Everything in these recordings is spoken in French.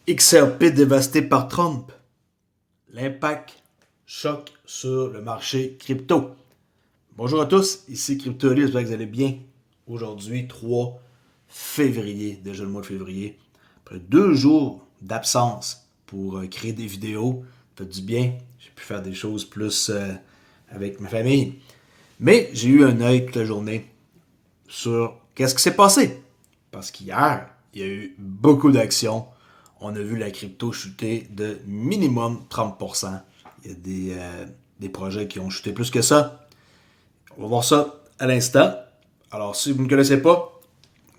XRP dévasté par Trump. L'impact choc sur le marché crypto. Bonjour à tous, ici CryptoLi, j'espère que vous allez bien. Aujourd'hui, 3 février, déjà le mois de février. Après 2 jours d'absence pour créer des vidéos, ça fait du bien. J'ai pu faire des choses plus avec ma famille. Mais j'ai eu un œil toute la journée sur qu'est-ce qui s'est passé. Parce qu'hier, il y a eu beaucoup d'actions. On a vu la crypto chuter de minimum 30%. Il y a des projets qui ont chuté plus que ça. On va voir ça à l'instant. Alors, si vous ne me connaissez pas,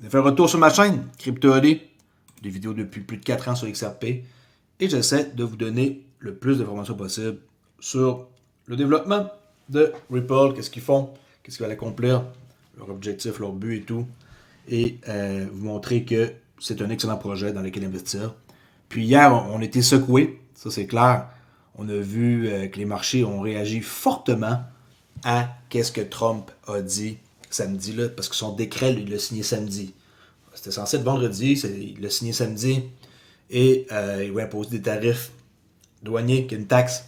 faites un retour sur ma chaîne, CryptoAD. Des vidéos depuis plus de 4 ans sur XRP. Et j'essaie de vous donner le plus d'informations possible sur le développement de Ripple, qu'est-ce qu'ils font, qu'est-ce qu'ils veulent accomplir, leur objectif, leur but et tout. Et vous montrer que c'est un excellent projet dans lequel investir. Puis hier, on était secoués, ça c'est clair. On a vu que les marchés ont réagi fortement à qu'est-ce que Trump a dit samedi, là, parce que son décret, il l'a signé samedi. C'était censé être vendredi, il l'a signé samedi, et il va imposer des tarifs douaniers, qui est une taxe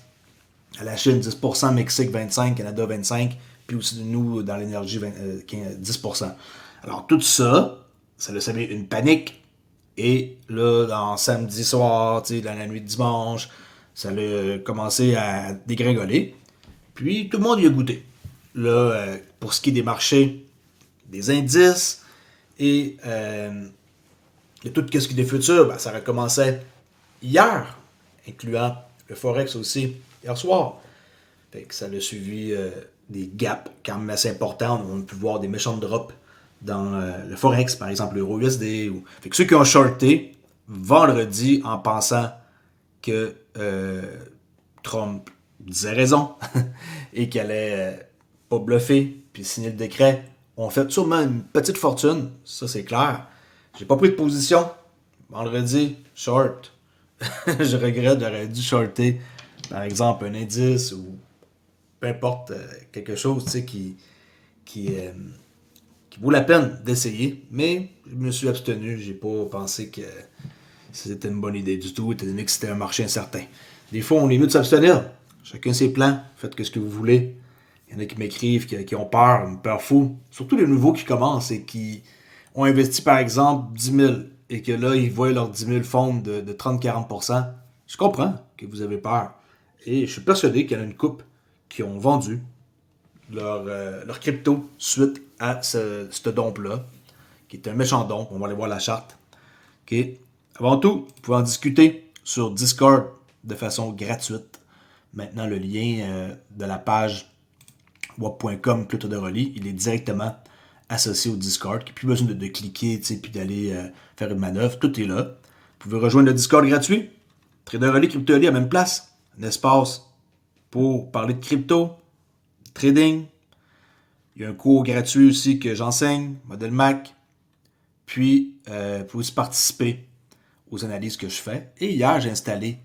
à la Chine 10%, Mexique 25%, Canada 25%, puis aussi nous dans l'énergie 10%. Alors tout ça, ça a semé une panique. Et là, dans samedi soir, dans la nuit de dimanche, ça a commencé à dégringoler. Puis tout le monde y a goûté. Là, pour ce qui est des marchés, des indices et de tout ce qui est des futurs, ben, ça recommençait hier, incluant le Forex aussi, hier soir. Fait que ça a suivi des gaps quand même assez importants. On a pu voir des méchants drops dans le Forex, par exemple l'euro USD. Fait que ceux qui ont shorté vendredi en pensant que Trump disait raison et qu'il allait pas bluffer puis signer le décret, ont fait sûrement une petite fortune, ça c'est clair. J'ai pas pris de position. Vendredi, short. Je regrette, j'aurais dû shorter, par exemple, un indice ou peu importe, quelque chose qui, euh, qui vaut la peine d'essayer. Mais je me suis abstenu. J'ai pas pensé que c'était une bonne idée du tout, étant donné que c'était un marché incertain. Des fois, on est mieux de s'abstenir. Chacun ses plans. Faites ce que vous voulez. Il y en a qui m'écrivent, qui ont peur, une peur fou. Surtout les nouveaux qui commencent et qui ont investi, par exemple, 10 000 et que là, ils voient leurs 10 000 fondre de 30-40%. Je comprends que vous avez peur. Et je suis persuadé qu'il y en a une coupe qui ont vendu leur crypto suite à ce dompe-là, qui est un méchant dompe. On va aller voir la charte. OK. Avant tout, vous pouvez en discuter sur Discord de façon gratuite. Maintenant, le lien de la page wap.com Clôture de Relais, il est directement associé au Discord. Il n'y a plus besoin de cliquer puis d'aller faire une manœuvre. Tout est là. Vous pouvez rejoindre le Discord gratuit. Trader Relais, Crypto Relais à la même place. Un espace pour parler de crypto, trading. Il y a un cours gratuit aussi que j'enseigne, modèle Mac. Puis, vous pouvez aussi participer aux analyses que je fais. Et hier, j'ai installé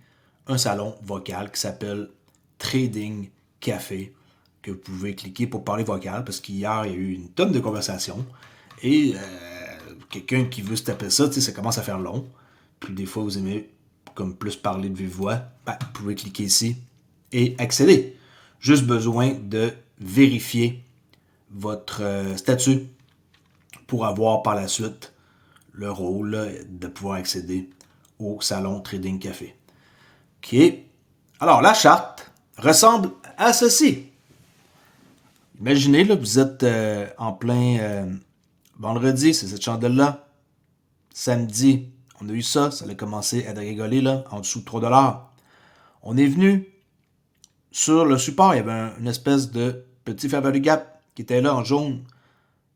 un salon vocal qui s'appelle Trading Café, que vous pouvez cliquer pour parler vocal, parce qu'hier, il y a eu une tonne de conversations. Et quelqu'un qui veut se taper ça, ça commence à faire long. Puis des fois, vous aimez comme plus parler de vive voix, ben, vous pouvez cliquer ici et accéder. Juste besoin de vérifier votre statut pour avoir par la suite le rôle là, de pouvoir accéder au salon Trading Café. OK. Alors, la charte ressemble à ceci. Imaginez, là, vous êtes en plein vendredi, c'est cette chandelle-là. Samedi, on a eu ça, ça a commencé à rigoler là, en dessous de 3$. On est venu sur le support, il y avait une espèce de petit fair value gap qui était là en jaune.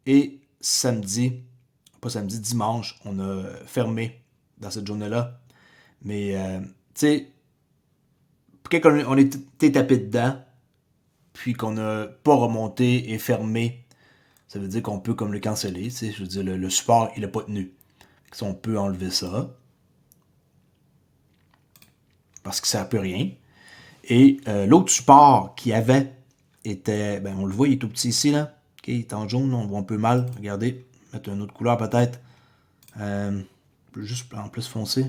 Et samedi, pas samedi, dimanche, on a fermé dans cette journée-là. Mais, tu sais, quand on était tapé dedans, puis qu'on n'a pas remonté et fermé, ça veut dire qu'on peut comme le canceller. Je veux dire, le support, il n'a pas tenu. Si on peut enlever ça, parce que ça ne peut rien. Et l'autre support qu'il y avait était, ben on le voit, il est tout petit ici, là. Okay, il est en jaune, on le voit un peu mal. Regardez, mettre une autre couleur peut-être. Juste en plus foncé.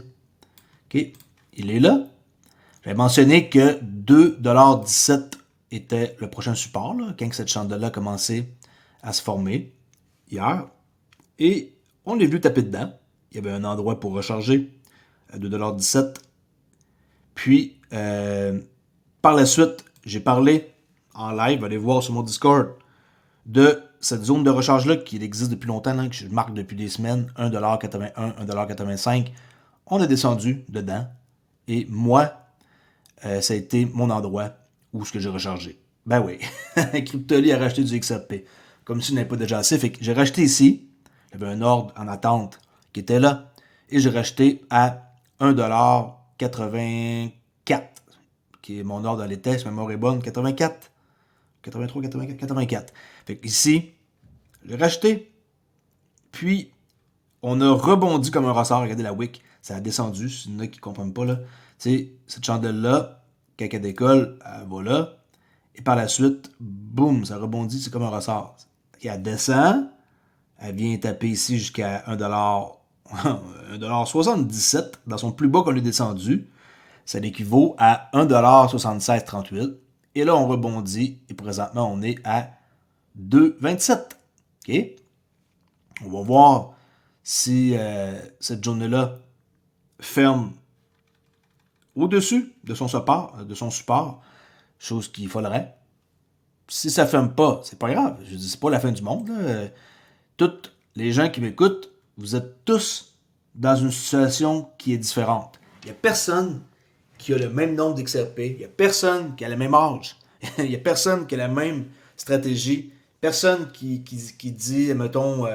OK, il est là. J'avais mentionné que 2,17$ était le prochain support, là, quand cette chandelle-là a commencé à se former hier. Et on l'a vu taper dedans. Il y avait un endroit pour recharger à 2,17$. Puis, par la suite, j'ai parlé en live, allez voir sur mon Discord, de cette zone de recharge-là qui existe depuis longtemps, là, que je marque depuis des semaines, 1,81$, 1,85$. On a descendu dedans. Et moi, ça a été mon endroit où j'ai rechargé. Ben oui, Cryptoly a racheté du XRP. Comme si je n'avais pas déjà assez. Fait que j'ai racheté ici. Il y avait un ordre en attente qui était là. Et j'ai racheté à 1,84$, qui est mon ordre à l'été, si ma mémoire est bonne, 84, 83, 84, 84. Fait que ici, j'ai racheté. Puis, on a rebondi comme un ressort. Regardez la wick. Ça a descendu. C'est une qui ne comprennent pas, là. Tu sais, cette chandelle-là, quand elle décolle, elle va là. Et par la suite, boum, ça rebondit. C'est comme un ressort. Et elle descend. Elle vient taper ici jusqu'à 1$, 1,77$ dans son plus bas qu'on a descendu. Ça l'équivaut à 1,7638$. Et là, on rebondit. Et présentement, on est à 2,27$. OK? On va voir si cette journée-là ferme au-dessus de son support, chose qu'il faudrait. Si ça ne ferme pas, c'est pas grave. Je dis, c'est pas la fin du monde. Là. Toutes les gens qui m'écoutent, vous êtes tous dans une situation qui est différente. Il n'y a personne qui a le même nombre d'XRP. Il n'y a personne qui a le même âge. Il n'y a personne qui a la même stratégie. Personne qui dit, mettons,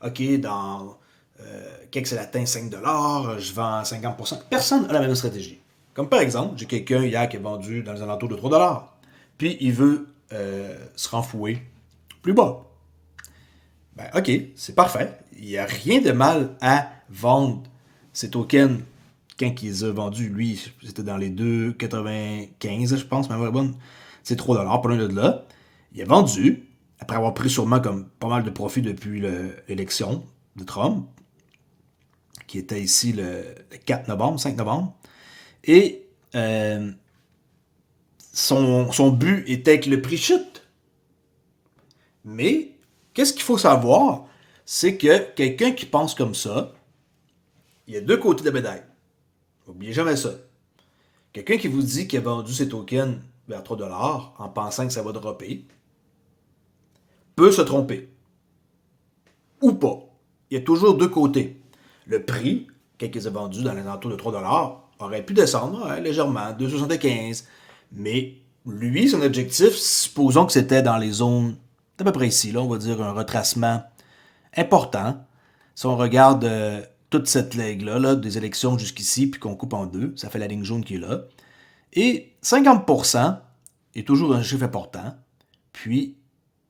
OK, quand ça atteint 5$, je vends 50%. Personne n'a la même stratégie. Comme par exemple, j'ai quelqu'un hier qui a vendu dans les alentours de 3$. Puis il veut se renflouer plus bas. Ben, OK, c'est parfait. Il n'y a rien de mal à vendre ces tokens quand il les a vendus. Lui, c'était dans les 2,95, je pense, ma bonne. C'est 3$, pas loin de là. Il a vendu, après avoir pris sûrement comme pas mal de profit depuis l'élection de Trump, qui était ici le 4 novembre, 5 novembre. Et son but était que le prix chute. Mais, qu'est-ce qu'il faut savoir? C'est que quelqu'un qui pense comme ça, il y a deux côtés de la médaille. N'oubliez jamais ça. Quelqu'un qui vous dit qu'il a vendu ses tokens vers 3$ en pensant que ça va dropper, peut se tromper. Ou pas. Il y a toujours deux côtés. Le prix, quand il a vendu dans les alentours de 3$, aurait pu descendre légèrement, 2,75$. Mais lui, son objectif, supposons que c'était dans les zones d'à peu près ici, là, on va dire un retracement important. Si on regarde toute cette ligne-là, là, des élections jusqu'ici, puis qu'on coupe en deux, ça fait la ligne jaune qui est là. Et 50% est toujours un chiffre important. Puis,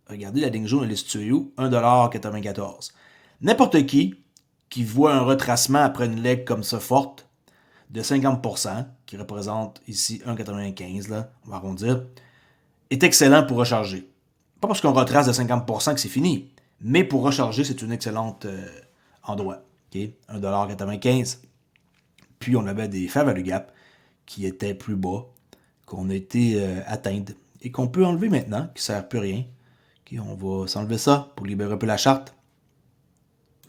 regardez, la ligne jaune, elle est située où? 1,94$. N'importe qui voit un retracement après une leg comme ça forte, de 50%, qui représente ici 1,95$, là, on va arrondir, est excellent pour recharger. Pas parce qu'on retrace de 50% que c'est fini, mais pour recharger, c'est une excellente endroit. Okay? 1,95$. Puis on avait des fair value gap qui étaient plus bas, qu'on a été atteindre et qu'on peut enlever maintenant, qui ne sert plus à rien. Okay? On va s'enlever ça pour libérer un peu la charte.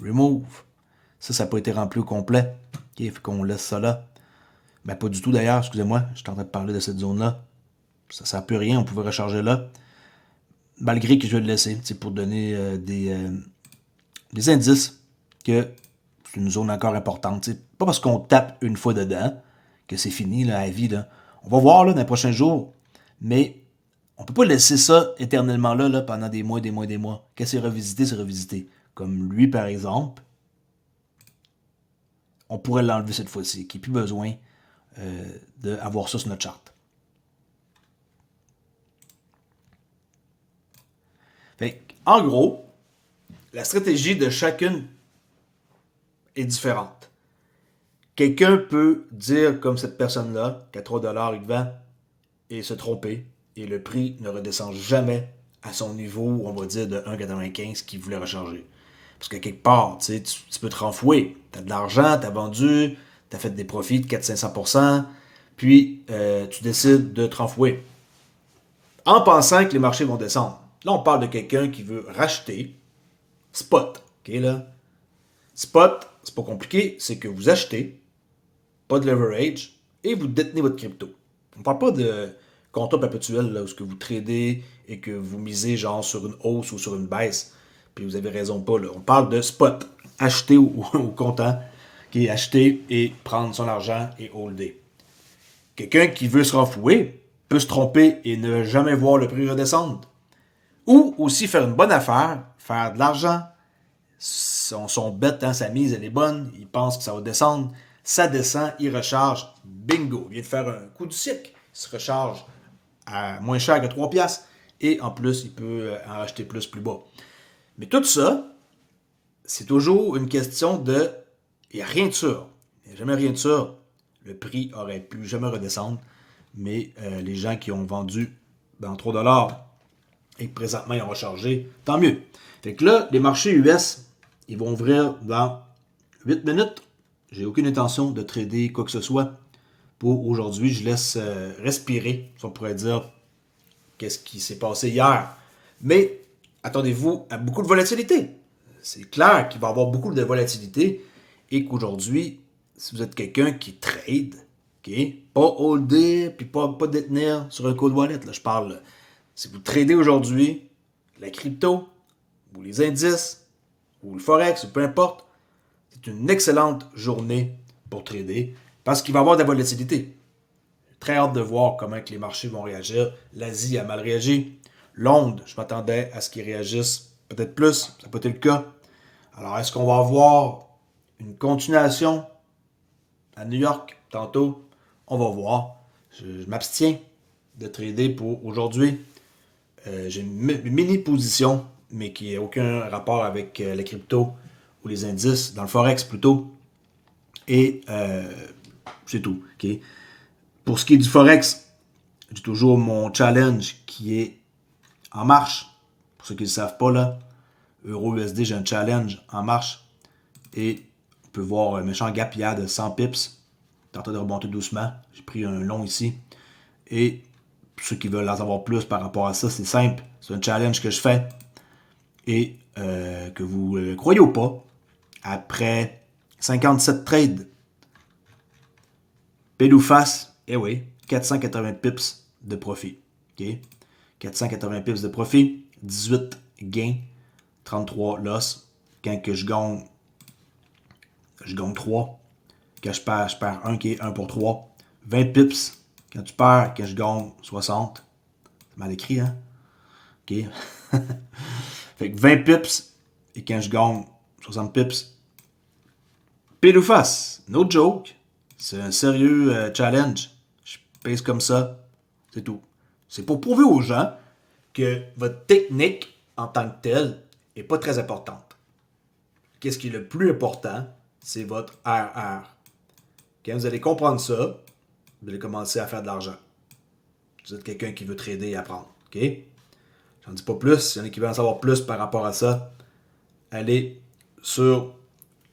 Remove. Ça n'a pas été rempli au complet. Okay? Fait qu'on laisse ça là. Ben, pas du tout d'ailleurs, excusez-moi, je suis en train de parler de cette zone-là. Ça ne sert plus à rien, on pouvait recharger là. Malgré que je vais le laisser, pour donner des indices que c'est une zone encore importante. T'sais. Pas parce qu'on tape une fois dedans que c'est fini là, à vie. Là. On va voir là, dans les prochains jours, mais on peut pas laisser ça éternellement là, pendant des mois, des mois, des mois. Quand c'est revisité, c'est revisité. Comme lui, par exemple, on pourrait l'enlever cette fois-ci, qu'il n'y ait plus besoin d'avoir ça sur notre charte. Fait, en gros, la stratégie de chacune est différente. Quelqu'un peut dire, comme cette personne-là, qu'à 3$ il vend et se tromper, et le prix ne redescend jamais à son niveau, on va dire, de 1,95$ qu'il voulait recharger. Parce que quelque part, tu peux te renfouer. Tu as de l'argent, tu as vendu, tu as fait des profits de 400-500%, puis tu décides de te renflouer. En pensant que les marchés vont descendre. Là, on parle de quelqu'un qui veut racheter spot. OK, là? Spot, c'est pas compliqué, c'est que vous achetez, pas de leverage, et vous détenez votre crypto. On ne parle pas de contrat perpétuel, là, où ce que vous tradez et que vous misez genre sur une hausse ou sur une baisse. Puis vous avez raison pas, là. On parle de spot. Acheter au comptant, qui est acheter et prendre son argent et holder. Quelqu'un qui veut se renflouer peut se tromper et ne jamais voir le prix redescendre. Ou aussi faire une bonne affaire, faire de l'argent. Son bet, hein, sa mise, elle est bonne. Il pense que ça va descendre. Ça descend, il recharge. Bingo! Il vient de faire un coup du cycle. Il se recharge à moins cher que 3 piastres. Et en plus, il peut en racheter plus bas. Mais tout ça, c'est toujours une question de... Il n'y a rien de sûr. Il n'y a jamais rien de sûr. Le prix aurait pu jamais redescendre. Mais les gens qui ont vendu dans 3$ et que présentement ils ont rechargé, tant mieux. Fait que là, les marchés US, ils vont ouvrir dans 8 minutes. J'ai aucune intention de trader quoi que ce soit. Pour aujourd'hui, je laisse respirer, si on pourrait dire, qu'est-ce qui s'est passé hier. Mais attendez-vous à beaucoup de volatilité. C'est clair qu'il va y avoir beaucoup de volatilité et qu'aujourd'hui, si vous êtes quelqu'un qui trade, okay, pas holder puis pas détenir sur un cold wallet, là, je parle, si vous tradez aujourd'hui la crypto ou les indices ou le forex ou peu importe, c'est une excellente journée pour trader parce qu'il va y avoir de la volatilité. Très hâte de voir comment que les marchés vont réagir. L'Asie a mal réagi. Londres, je m'attendais à ce qu'ils réagissent peut-être plus. Ça n'a pas été le cas. Alors, est-ce qu'on va avoir une continuation à New York tantôt? On va voir. Je m'abstiens de trader pour aujourd'hui. J'ai une mini position, mais qui n'a aucun rapport avec les cryptos ou les indices, dans le forex plutôt. Et c'est tout. Okay? Pour ce qui est du forex, j'ai toujours mon challenge qui est en marche. Pour ceux qui ne le savent pas, là, Euro-USD, j'ai un challenge en marche. Et on peut voir un méchant gap hier de 100 pips. Tenté de remonter doucement. J'ai pris un long ici. Et pour ceux qui veulent en savoir plus par rapport à ça, c'est simple. C'est un challenge que je fais. Et que vous le croyez ou pas, après 57 trades, pile ou face, eh oui, 480 pips de profit. Okay? 480 pips de profit, 18 gains, 33 loss. Quand que je gagne 3. Quand je perds 1 qui est 1 pour 3. 20 pips. Quand tu perds, quand je gagne 60. C'est mal écrit, hein? OK. Fait que 20 pips. Et quand je gagne 60 pips. Pile ou face. No joke. C'est un sérieux challenge. Je pèse comme ça. C'est tout. C'est pour prouver aux gens que votre technique en tant que telle n'est pas très importante. Qu'est-ce qui est le plus important? C'est votre RR. Quand vous allez comprendre ça, vous allez commencer à faire de l'argent. Vous êtes quelqu'un qui veut trader et apprendre. OK? J'en dis pas plus. S'il y en a qui veulent en savoir plus par rapport à ça, allez sur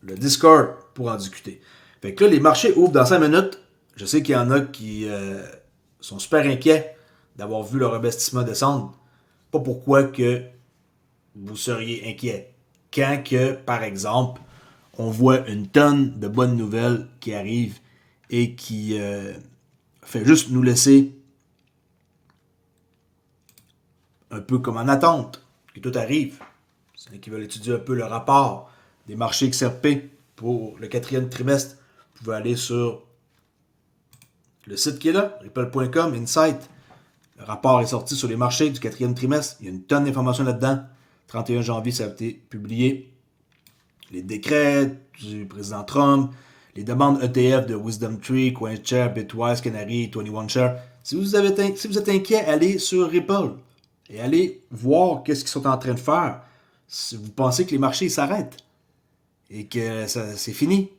le Discord pour en discuter. Fait que là, les marchés ouvrent dans 5 minutes. Je sais qu'il y en a qui sont super inquiets d'avoir vu leur investissement descendre. Pas pourquoi que vous seriez inquiet. Quand que, par exemple, on voit une tonne de bonnes nouvelles qui arrivent et qui fait juste nous laisser un peu comme en attente que tout arrive. C'est qui veulent étudier un peu le rapport des marchés XRP pour le 4e trimestre. Vous pouvez aller sur le site qui est là, ripple.com, Insight. Le rapport est sorti sur les marchés du 4e trimestre. Il y a une tonne d'informations là-dedans. 31 janvier, ça a été publié. Les décrets du président Trump, les demandes ETF de Wisdom Tree, CoinShare, Bitwise, Canary, 21Share. Si vous êtes inquiet, allez sur Ripple et allez voir qu'est-ce qu'ils sont en train de faire. Si vous pensez que les marchés s'arrêtent et que c'est fini.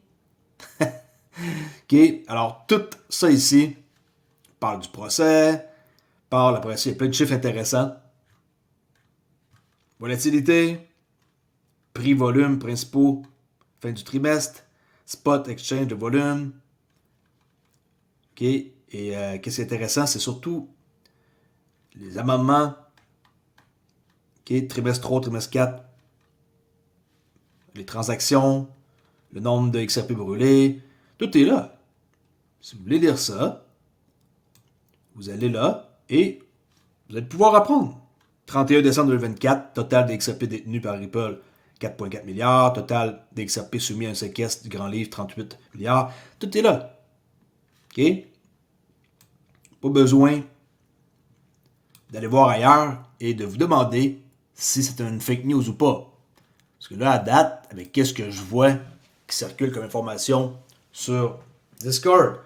OK, alors tout ça ici parle du procès, parle après ça, il y a plein de chiffres intéressants. Volatilité, prix, volume, principaux, fin du trimestre, spot, exchange de volume, OK? Et qu'est-ce qui est intéressant, c'est surtout les amendements, OK? Trimestre 3, trimestre 4, les transactions, le nombre de XRP brûlés, tout est là. Si vous voulez lire ça, vous allez là et vous allez pouvoir apprendre. 31 décembre 2024, total des XRP détenus par Ripple, 4,4 milliards. Total des XRP soumis à un séquestre du Grand Livre, 38 milliards. Tout est là. OK? Pas besoin d'aller voir ailleurs et de vous demander si c'est une fake news ou pas. Parce que là, à date, avec qu'est-ce que je vois qui circule comme information sur Discord,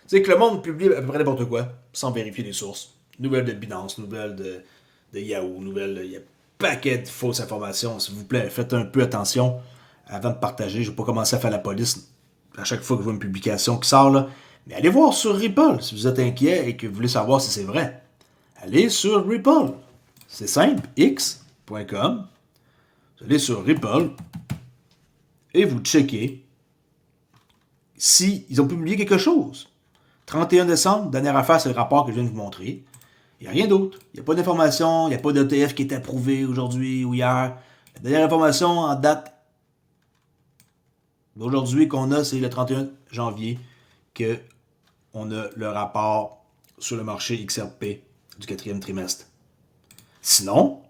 c'est que le monde publie à peu près n'importe quoi, sans vérifier les sources. Nouvelles de Binance, nouvelles de Yahoo, nouvelles il y a un paquet de fausses informations. S'il vous plaît, faites un peu attention avant de partager. Je ne vais pas commencer à faire la police à chaque fois que je vois une publication qui sort, là. Mais allez voir sur Ripple si vous êtes inquiet et que vous voulez savoir si c'est vrai. Allez sur Ripple. C'est simple, x.com. Vous allez sur Ripple et vous checkez s'ils ont publié quelque chose. 31 décembre, dernière affaire, c'est le rapport que je viens de vous montrer. Il n'y a rien d'autre. Il n'y a pas d'information, il n'y a pas d'ETF qui est approuvé aujourd'hui ou hier. La dernière information en date d'aujourd'hui qu'on a, c'est le 31 janvier qu'on a le rapport sur le marché XRP du quatrième trimestre. Sinon,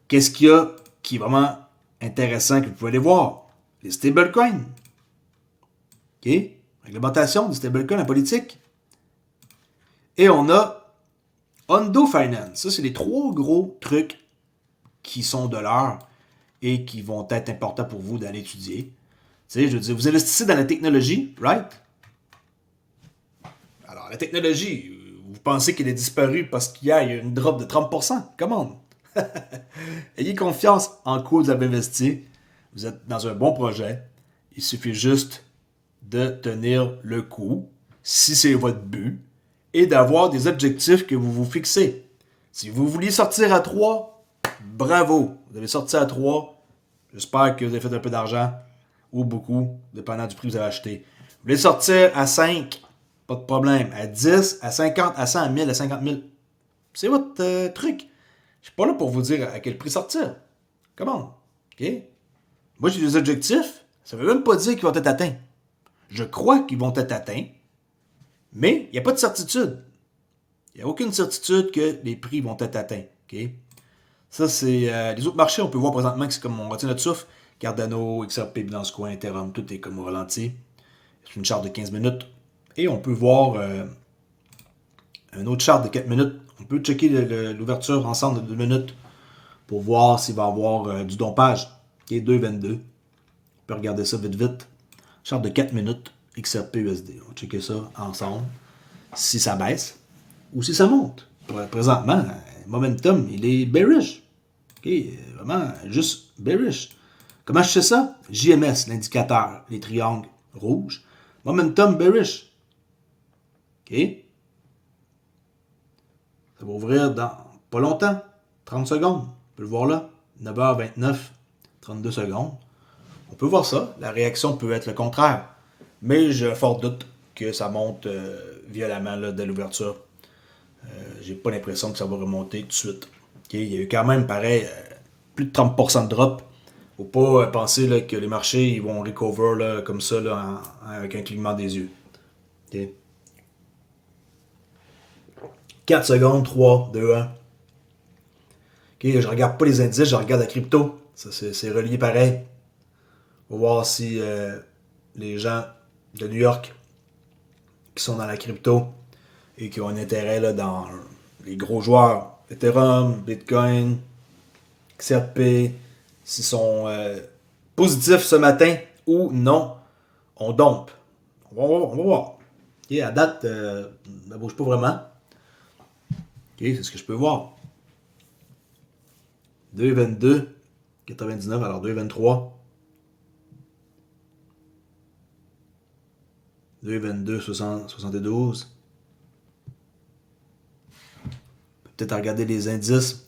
qu'est-ce qu'il y a qui est vraiment intéressant que vous pouvez aller voir? Les stablecoins. OK? Réglementation des stablecoins en politique. Et on a Ondo Finance. Ça, c'est les 3 gros trucs qui sont de l'heure et qui vont être importants pour vous d'aller étudier. Tu sais, je veux dire, vous investissez dans la technologie, right? Alors, la technologie, vous pensez qu'elle est disparue parce qu'hier, il y a une drop de 30%? Comment? Ayez confiance en quoi vous avez investi. Vous êtes dans un bon projet. Il suffit juste de tenir le coup, si c'est votre but, et d'avoir des objectifs que vous vous fixez. Si vous vouliez sortir à 3, bravo, vous avez sorti à 3. J'espère que vous avez fait un peu d'argent, ou beaucoup, dépendant du prix que vous avez acheté. Vous voulez sortir à 5, pas de problème. À 10, à 50, à 100, à 1000, à 50 000. C'est votre truc. Je suis pas là pour vous dire à quel prix sortir. Comment? OK? Moi, j'ai des objectifs. Ça veut même pas dire qu'ils vont être atteints. Je crois qu'ils vont être atteints, mais il n'y a pas de certitude. Il n'y a aucune certitude que les prix vont être atteints. Okay? Ça, c'est les autres marchés, on peut voir présentement que c'est comme on retient notre souffle. Cardano, XRP, Binance Coin, Ethereum, tout est comme au ralenti. C'est une charte de 15 minutes. Et on peut voir un autre charte de 4 minutes. On peut checker l'ouverture ensemble de 2 minutes pour voir s'il va y avoir du dompage. Okay? 2,22. On peut regarder ça vite vite. Charte de 4 minutes, XRP USD. On va checker ça ensemble. Si ça baisse ou si ça monte. Présentement, momentum, il est bearish. Okay? Vraiment, juste bearish. Comment je sais ça? JMS, l'indicateur, les triangles rouges. Momentum bearish. OK? Ça va ouvrir dans pas longtemps. 30 secondes. On peut le voir là. 9h29, 32 secondes. On peut voir ça. La réaction peut être le contraire. Mais j'ai un fort doute que ça monte violemment là, dès l'ouverture. J'ai pas l'impression que ça va remonter tout de suite. Okay? Il y a eu quand même, pareil, plus de 30% de drop. Faut pas penser là, que les marchés ils vont recover là, comme ça là, avec un clignement des yeux. Okay? 4 secondes, 3, 2, 1. Okay, je regarde pas les indices, je regarde la crypto. Ça, c'est relié pareil. On va voir si les gens de New York qui sont dans la crypto et qui ont un intérêt là, dans les gros joueurs, Ethereum, Bitcoin, XRP, s'ils sont positifs ce matin ou non, on dompe. On va voir. Okay, à date, ça ne bouge pas vraiment. Okay, c'est ce que je peux voir. 2,22, 99, alors 2,23. 2,22, 72. Peut-être regarder les indices.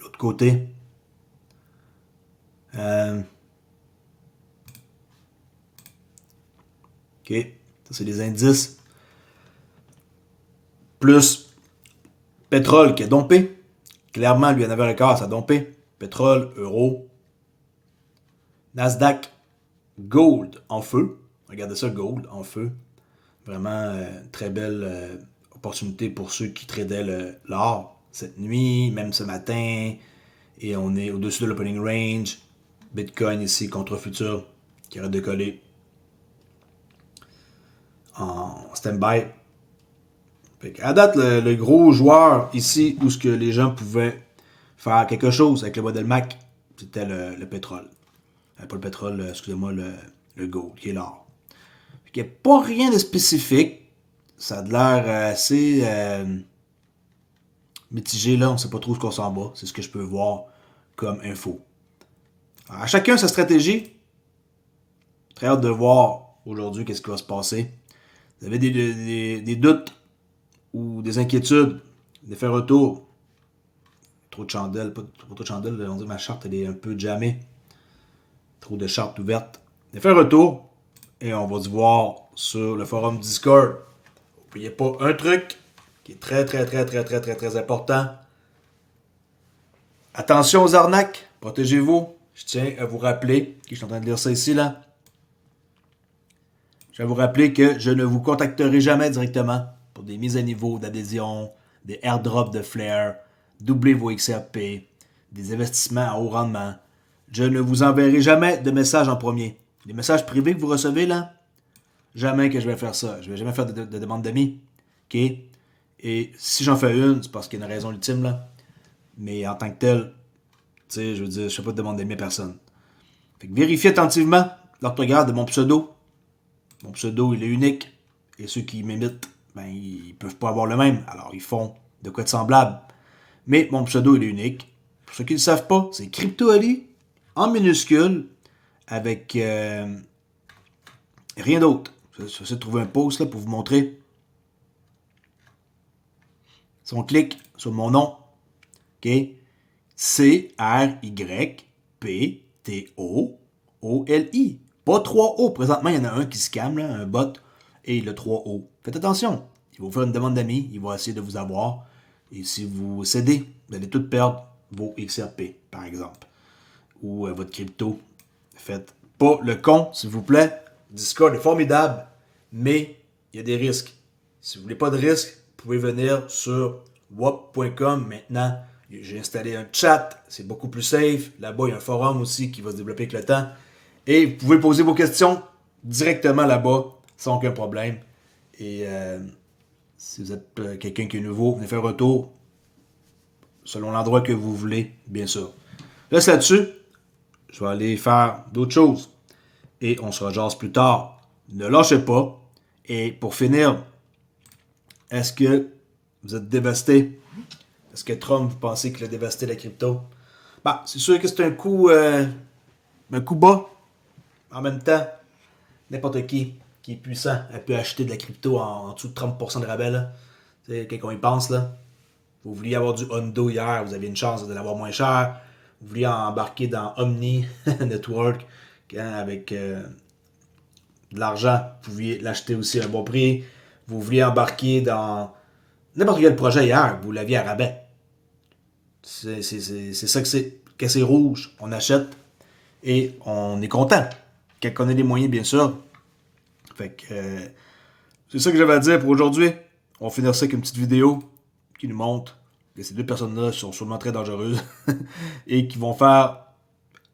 L'autre côté. OK. Ça, c'est les indices. Plus pétrole qui a dompé. Clairement, lui, en avait un quart, ça a dompé. Pétrole, euro. Nasdaq, gold en feu. Regardez ça, gold en feu. Vraiment très belle opportunité pour ceux qui tradaient l'or cette nuit, même ce matin. Et on est au-dessus de l'opening range. Bitcoin ici contre futur qui arrête de coller en stand-by. À date, le gros joueur ici où ce que les gens pouvaient faire quelque chose avec le modèle Mac, c'était le pétrole. Pas le pétrole, excusez-moi, le gold, qui est l'or. Il n'y a pas rien de spécifique. Ça a l'air assez mitigé là, on ne sait pas trop ce qu'on s'en bat. C'est ce que je peux voir comme info. Alors, à chacun sa stratégie. Très hâte de voir aujourd'hui qu'est-ce qui va se passer. Vous avez des doutes ou des inquiétudes, des faits retour. Trop de chandelles, pas trop de chandelles, on dit que ma charte elle est un peu jammée. Trop de chartes ouvertes. Des faits retour. Et on va se voir sur le forum Discord. N'oubliez pas un truc qui est très important. Attention aux arnaques. Protégez-vous. Je tiens à vous rappeler, je suis en train de lire ça ici, là. Je vais vous rappeler que je ne vous contacterai jamais directement pour des mises à niveau d'adhésion, des airdrops de Flare, doubler vos XRP, des investissements à haut rendement. Je ne vous enverrai jamais de messages en premier. Les messages privés que vous recevez, là, jamais que je vais faire ça. Je vais jamais faire de demande d'amis. OK? Et si j'en fais une, c'est parce qu'il y a une raison ultime, là. Mais en tant que tel, tu sais, je veux dire, je fais pas de demande d'amis à personne. Fait que vérifiez attentivement l'orthographe de mon pseudo. Mon pseudo, il est unique. Et ceux qui m'imitent, ben, ils peuvent pas avoir le même. Alors, ils font de quoi de semblable. Mais mon pseudo, il est unique. Pour ceux qui ne le savent pas, c'est CryptoAli en minuscule avec rien d'autre. Je vais essayer de trouver un post là, pour vous montrer. Si on clique sur mon nom, OK, CRYPTOOLI. Pas 3 O. Présentement, il y en a un qui scam, là, un bot, et le 3 O. Faites attention. Il va vous faire une demande d'amis. Il va essayer de vous avoir. Et si vous cédez, vous allez tout perdre vos XRP, par exemple. Ou votre crypto. Faites pas le con, s'il vous plaît. Discord est formidable, mais il y a des risques. Si vous voulez pas de risques, vous pouvez venir sur wap.com maintenant. J'ai installé un chat, c'est beaucoup plus safe. Là-bas, il y a un forum aussi qui va se développer avec le temps. Et vous pouvez poser vos questions directement là-bas, sans aucun problème. Et si vous êtes quelqu'un qui est nouveau, venez faire un retour selon l'endroit que vous voulez, bien sûr. Là-dessus, je vais aller faire d'autres choses. Et on se rejase plus tard. Ne lâchez pas. Et pour finir, est-ce que vous êtes dévasté? Est-ce que Trump, vous pensez qu'il a dévasté la crypto? Bah, c'est sûr que c'est un coup bas. En même temps, n'importe qui est puissant, elle peut acheter de la crypto en dessous de 30% de rabais. Là. Quand on y pense, là. Vous vouliez avoir du Hondo hier, vous avez une chance de l'avoir moins cher. Vous vouliez embarquer dans Omni Network avec de l'argent, vous pouviez l'acheter aussi à un bon prix. Vous vouliez embarquer dans n'importe quel projet hier, vous l'aviez à rabais. C'est ça que c'est. Quand c'est rouge, on achète et on est content. Quand on a les moyens, bien sûr. Fait que c'est ça que j'avais à dire pour aujourd'hui. On va finir ça avec une petite vidéo qui nous montre que ces deux personnes-là sont sûrement très dangereuses et qui vont faire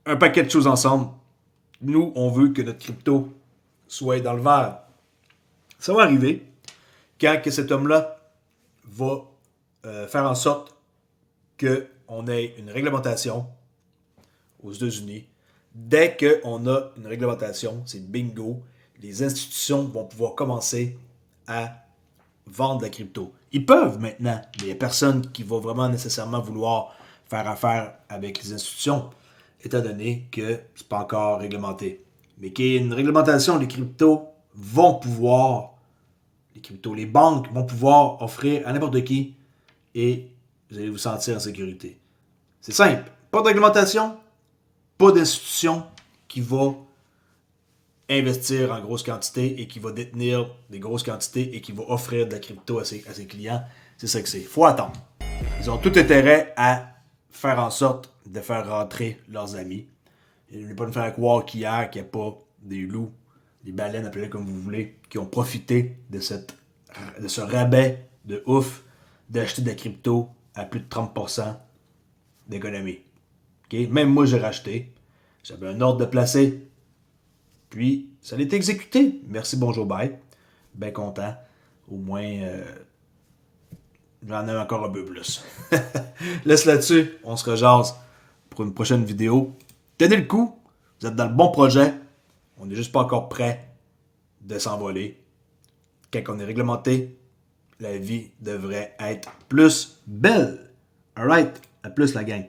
un paquet de choses ensemble. Nous, on veut que notre crypto soit dans le vert. Ça va arriver quand que cet homme-là va faire en sorte qu'on ait une réglementation aux États-Unis. Dès qu'on a une réglementation, c'est bingo, les institutions vont pouvoir commencer à vendre de la crypto. Ils peuvent maintenant, mais il n'y a personne qui va vraiment nécessairement vouloir faire affaire avec les institutions, étant donné que c'est pas encore réglementé. Mais qu'il y ait une réglementation, les cryptos vont pouvoir, les banques vont pouvoir offrir à n'importe qui et vous allez vous sentir en sécurité. C'est simple. Pas de réglementation, pas d'institution qui va investir en grosse quantité et qui va détenir des grosses quantités et qui va offrir de la crypto à ses clients. C'est ça que c'est. Il faut attendre. Ils ont tout intérêt à faire en sorte de faire rentrer leurs amis. Il ne pas nous faire croire qu'hier, qu'il n'y a pas des loups, des baleines, appelez-les comme vous voulez, qui ont profité de ce rabais de ouf d'acheter de la crypto à plus de 30% d'économie. Okay? Même moi, j'ai racheté. J'avais un ordre de placer. Puis, ça a été exécuté. Merci, bonjour, bye. Bien content. Au moins, j'en ai encore un peu plus. Laisse là-dessus. On se rejase pour une prochaine vidéo. Tenez le coup. Vous êtes dans le bon projet. On n'est juste pas encore prêt de s'envoler. Quand on est réglementé, la vie devrait être plus belle. Alright? À plus, la gang.